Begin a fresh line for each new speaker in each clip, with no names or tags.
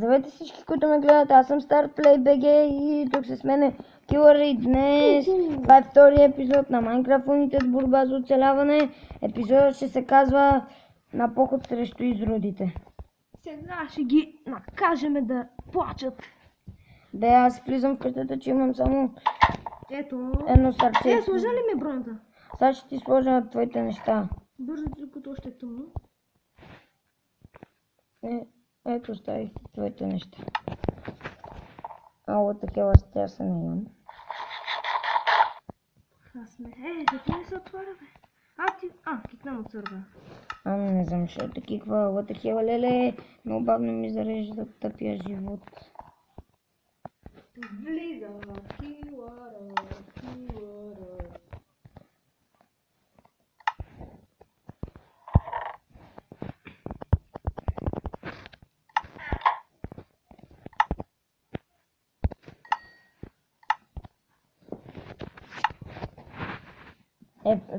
Здравейте всички, които ме гледат, аз съм StarPlayBG и тук се с мене Killer и днес това е втория епизод на Minecraft United борба за оцеляване. Епизодът ще се казва на поход срещу изродите.
Сега ще ги накажем да плачат.
Да, аз влизам в къщата, че имам само
Ето.
едно сърце.
Сложа ли ми бронята?
Сега ще ти сложа твоите неща.
Бързо, докато още е тъмно.
Ето ставих твоите неща. Ало, такива ще се не имам.
Аз сме. Защо не се отваря, бе? Кикнам от сърва.
Не знам, защото киква такива леле. Много бавно ми зарежда тъпия живот.
Влиза, Килара.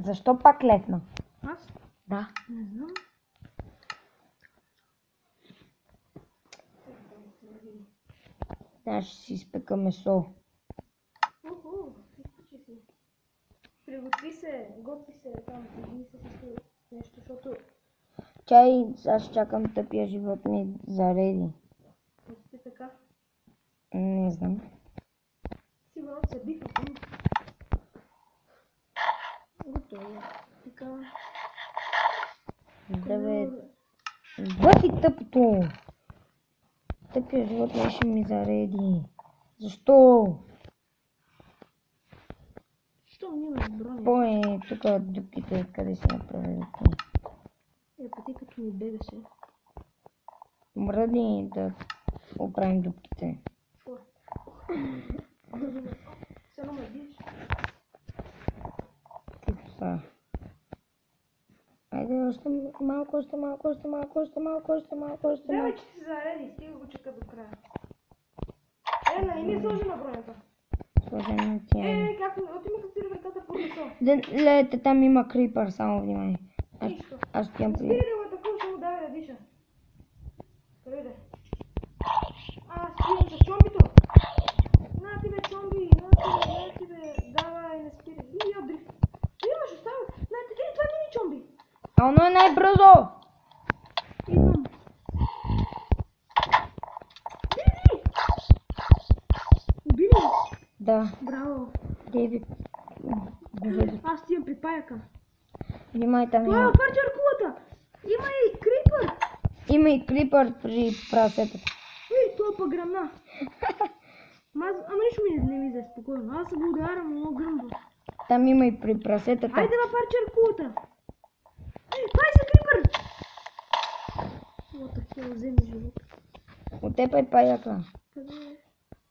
Защо пак летна?
Аз?
Да.
Не знам.
Аз ще си изпека месо.
Изключи си. Приготви се, готви се там, приготви се с нещо, защото...
Чай, аз чакам тъпия живот ми зареди.
Ти така?
Не знам.
Сигурно се биха там. Готово. Така.
Здравей. Бъди тъпото! Тъпия живот не ще ми зареди. Защо?
Що ми имаш броня?
Бой, тук дупките къде се направили ти?
Ти като ми бегаше.
Мръдни да оправим дупките.
Какво? Все едно ме биеш.
Типа. Айде, още малко.
Давай, че се зареди, стига го чека до края. Не ми сложи на бронята.
Сложи на тя.
Как ми? Оти ми катира вратата по месо.
Лете, там има крипър, само внимание.
Нищо.
Аз стоям при...
Спири да го атакувам, ще му давай да диша. Къде да? Спирам с чомбито. На ти бе, чомби, на ти бе, давай, не спири. Я дрифт. Имаш, оставя. На ти, това е мини чомби.
А оно е най-бързо!
Идвам. Убили ли?
Да,
Браво.
Дейвид.
Аз ти имам припаяка.
Внимай, там
Това е
има.
парче аркулата. Има и крипър.
Има и крипър при прасетата.
Това пък гръмна. Ама нищо ми не взе спокойно. Аз се го ударам, много гръмва.
Там има и при прасетата.
Айде на парче аркулата. Това е за крипър. Такива вземи живот.
От теб е паяка.
Къде е?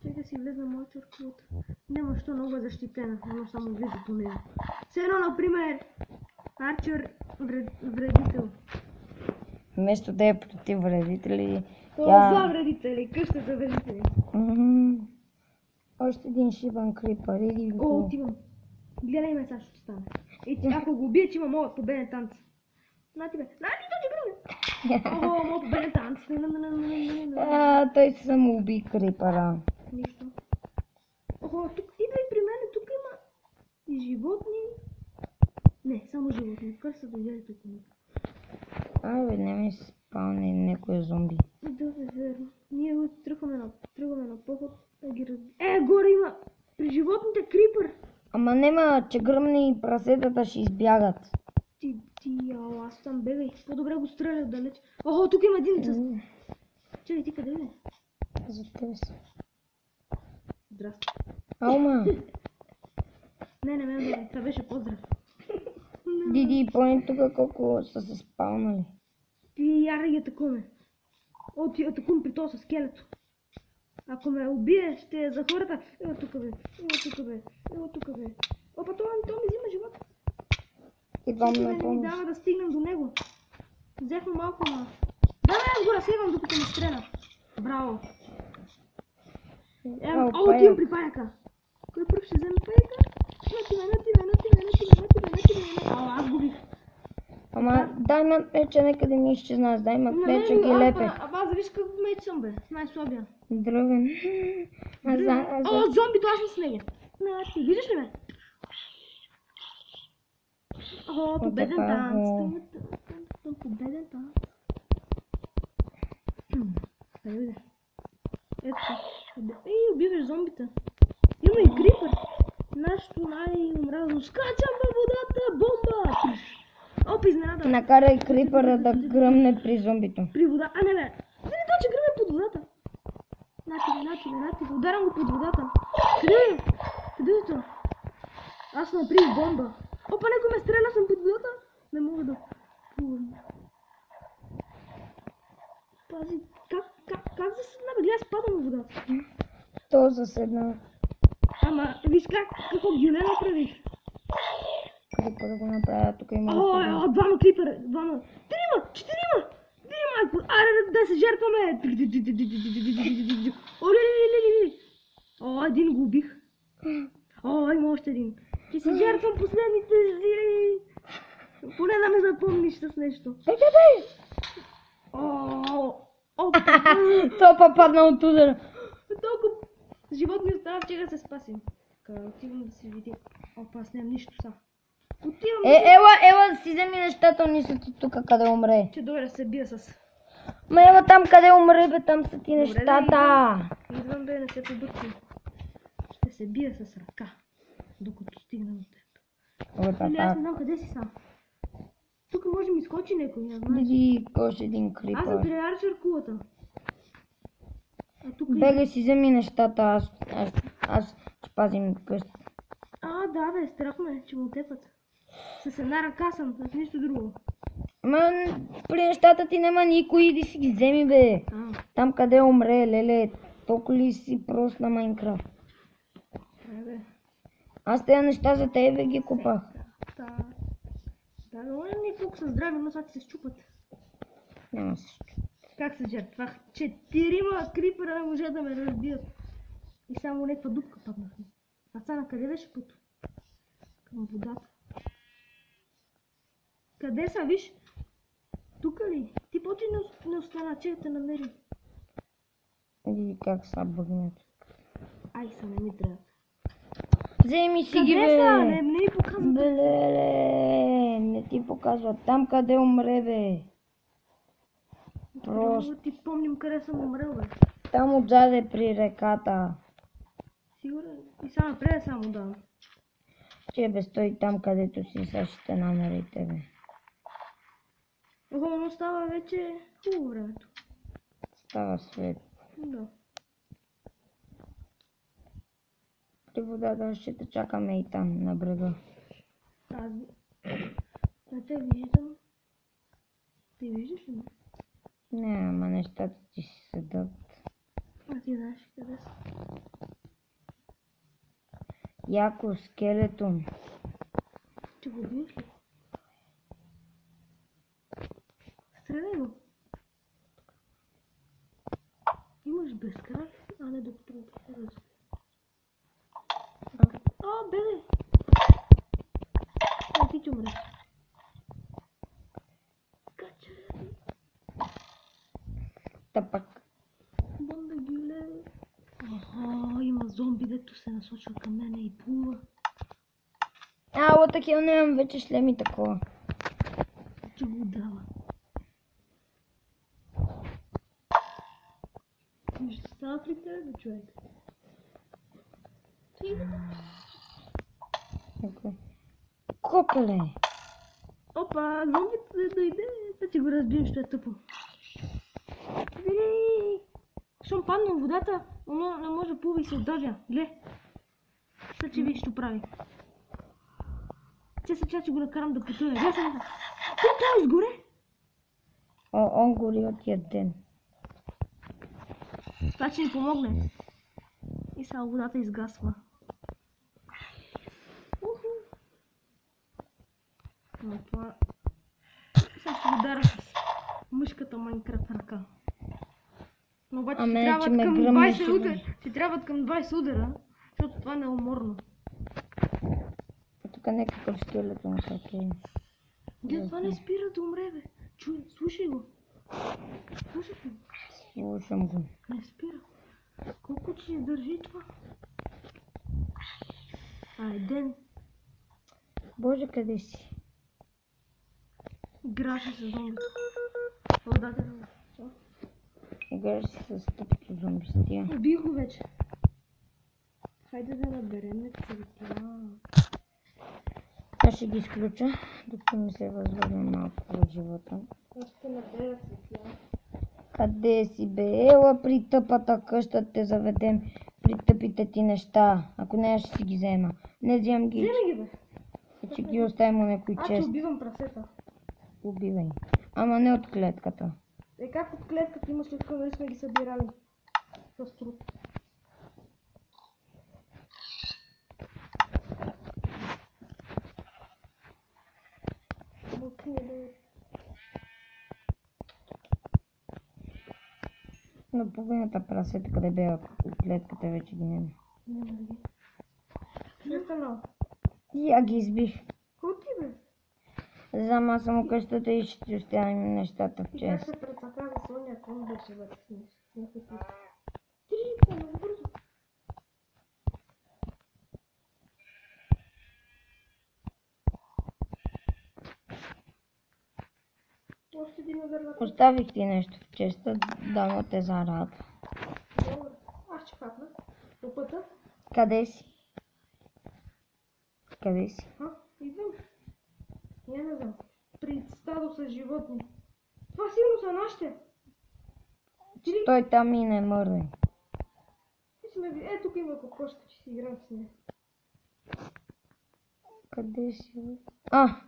Чакай си влезна моята аркулата. Няма що, много е защитена. Едно само влиза по него. Все едно, например, Арчер вредител.
Вместо да е против вредители.
Това за вредители, къща за вредители.
Още един шибан крипър. Иди го.
Отивам. Гледай ме, сега ще стане. Ако го убия, че има моят победен танц. На тебе. На ти този бръм! Моят победен танц.
Той се самоуби крипъра.
Нищо. Тук идвай при мен, тук има и животни. Не, само животни. Къде са дойдели тук?
Бе, не ми се спалне някой зомби.
Да, верно. Ние тръгваме на поход. Горе има! При животните крипър!
Ама нема, че гръмне и прасетата ще избягат.
Аз там бегай. По-добре го стреля отдалеч. Тук има един с... Чакай, ти къде бе?
За тебе си.
Здрасти.
Аума!
Не, това беше поздрав.
Диди, поне тук колко са се спалнали.
Ти яра ги атакуваме. Ти атакувам при този скелето. Ако ме убие, ще е за хората. Ева тук бе. Опа, той ми взима живота.
Идвам на
Не ми
помощ.
дава да стигнем до него. Взехме малко на... Давай, аз го разсейвам, докато ми стреля. Браво. Ти имам при паяка. Кой пръв ще вземе паяка? На тебе. Аз го бих.
Ама дай меча, нека да ми изчезна. Дай меча ги лепе.
Аз виж какъв меч съм бе, най-слабия.
Дръвен.
О, зомбито, аз съм с него. Ти виждаш ли ме? О, победен танц. Победен танц. Хайде. Ето. Ей, убиваш зомбита. Има и крипър. Нашето най-умразно. Скачам във водата, бомба! Оп, изненада.
Накарай крипъра да гръмне при зомбито.
При вода. А, не бе. Не, то, че гръмне под водата. Нати. Ударам го под водата. Къде е? Къде е това? Аз направих бомба. Опа, някой ме стреля, съм под водата. Не мога да плувам. Пази, как заседна, бе? Гледай, спадам в водата.
То заседна.
Ама, виж какво гюле направих.
Крипър го направя, тук има
О, двама крипъра, двама. Четирима! Аре, да се жертваме! Оле. О, един го убих. О, има още един. Ще се жертвам последните си. Поне да ме запомниш с нещо.
Дай! Топа падна от удара.
Толкова живот ми остава, че да се спасим. Отивам да се видя. Опа, аз нямам нищо са. Отивам.
Ела си вземи нещата, ни са ти тук, къде умре.
Че добре, се бия с.
Ма ела там, къде умре, бе, там са ти нещата.
Идвам, бе, не се побъркам. Ще се бия с ръка, докато стигна до теб. Или аз не знам къде си сам. Тук може да ми скочи някой, не знам.
Види още един крипър.
Аз съм при Арчер кулата.
Бегай си вземи нещата, аз ще пазим къщата.
Да, бе, страх ме, че му тепат. С една ръка съм, с нищо друго.
Ма при нещата ти няма никой, иди си ги вземи, бе. Там къде умре, леле, толкова ли си прост на Майнкрафт?
Бе.
Аз тези неща за тебе ги купах.
Да, но не колко са здрави, но сега ти се щупат.
Няма се щупат.
Как се жертвах? 4 крипера не може да ме разбият. И само някаква дупка паднаха. А сега на къде беше път? Към водата. Къде са, виж? Тук ли? Ти почи не остана, че те намери.
Види как са бъгнат.
Ай, са не ми трябва.
Вземи си ги, бе!
Къде са? Не ми показват.
Беле, не ти показват. Там къде умре, бе.
Просто ти помним къде съм умрел, бе.
Там отзаде при реката.
Сигурен? И сега напред само да.
Че бе, стой там където си, сега ще намери тебе.
Но става вече хубаво времето.
Става свет.
Да.
При водата ще те чакаме и там, на брега.
Аз не те виждам. Ти виждаш ли?
Не, ама нещата ти си седат.
А ти знаеш къде са?
Яко, скелетон.
Ще го биеш ли? Стреляй го. Имаш безкрай, а не докато го разби. Бебе! Ти че умреш. Скача.
Тапак.
Банда гюле. Има зомби, дето се насочва към мене и плува.
Ало, такива нямам вече шлеми такова.
Че го дава. Ще става при тебе, човек.
Копеле!
Опа, зомбито да дойде, да ти го разбием, що е тъпо. Види! Щом падна в водата, но не може да плува и се отдържа. Гле! Сега че виж, що прави. Сега че го накарам да потъне. Гле сега! Той изгоре!
Он гори от тия ден.
Това че ни помогне. И сега водата изгасва. Но това... Сега ще удара с мъжката Майнкрафт ръка. Но обаче ти трябват към 20 удара, защото това не е уморно.
Тук някакъв скелетон всеки.
Дед, това не спира да умре, бе. Чуй, слушай го. Слушай го.
Слушам го.
Не спира. Колко ще държи това? Ден.
Боже, къде си?
Играше с зомбито. Отдаде го.
Играш си с тъпото зомби с тия.
Убих го вече. Хайде да наберем цветя.
Аз ще ги изключа, докато ми се възвърна малко в живота.
Аз ще набера цветя.
Къде си, бе? Ела при тъпата къща те заведем. При тъпите ти неща. Ако не, аз ще си ги взема. Не вземам ги.
Вземи ги, бе.
Ще ги оставим у някой
Аз ще
чест.
убивам прасета.
Убивай. Ама не от клетката.
Как от клетката има, след като сме ги събирали? С труд.
Но половината прасета, къде бе от клетката, вече ги няма.
Няма да ги. Що е станало?
И я ги избих.
Кой ти, бе?
Знам, аз съм у къщата и ще ти оставим нещата в
И как
чест.
се прецака за Соня, кой беше вътре с нещо? Ти, много бързо. Още един удар на
Оставих ти нещо в честа, дано те зарада.
Добре. Аз ще хапна. По пътя.
Къде си? Къде си?
Идвам. Я не знам. При стадо с животни. Това сигурно са нашите. Ти ли?
Той там и не мърдай.
Тук има кокошка, че си играм с нея.
Къде си?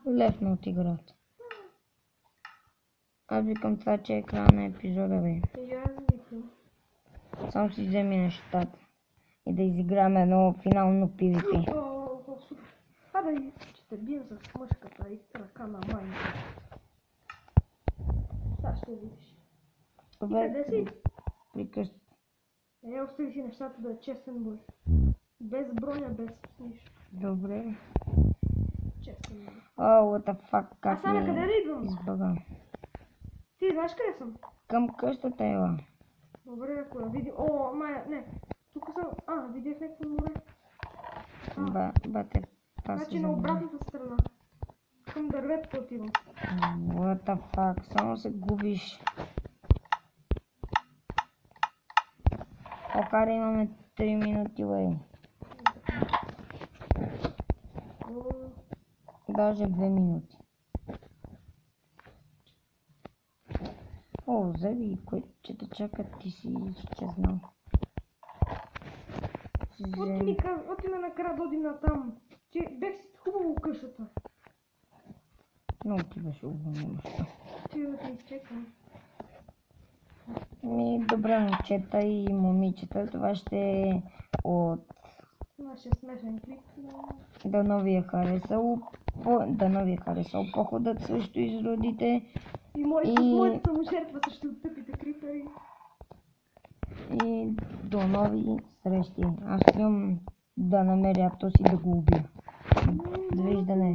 Левна от играта. Аз викам това, че е екран на епизода, бе.
И аз викам.
Само си вземи нещата. И да изиграме едно финално PvP.
Супер. Че те бия с мъжката и ръка на майната. Сега ще видиш. Къде си?
При къщата.
Остави си нещата да е честен бой. Без броня, без нищо.
Добре.
Честен бой.
What the fuck,
А
как
сега
ми
къде да идвам?
избъга.
Ти знаеш къде съм?
Към къщата, ела.
Добре, ако я видим. Майя, не. Тук съм. Видях някакво море.
Бате, паса
Значи на обратната страна. Към дърветата отивам.
What the fuck, само се губиш. Окара, имаме 3 минути, бе. Даже 2 минути. Зави, кой че те чакат, ти си изчезнал.
Оти ме накрая да одим натам. Бех си хубаво къщата.
Много ти беше убавно.
Ти да те изчекам.
Добре, момчета и момичета, това ще е от...
Нашия смешен клип.
Дано ви е харесал. Походът срещу изродите.
И моята саможертва срещу тъпите крипери.
И до нови срещи. Аз искам да намеря то си да го убия. Довиждане.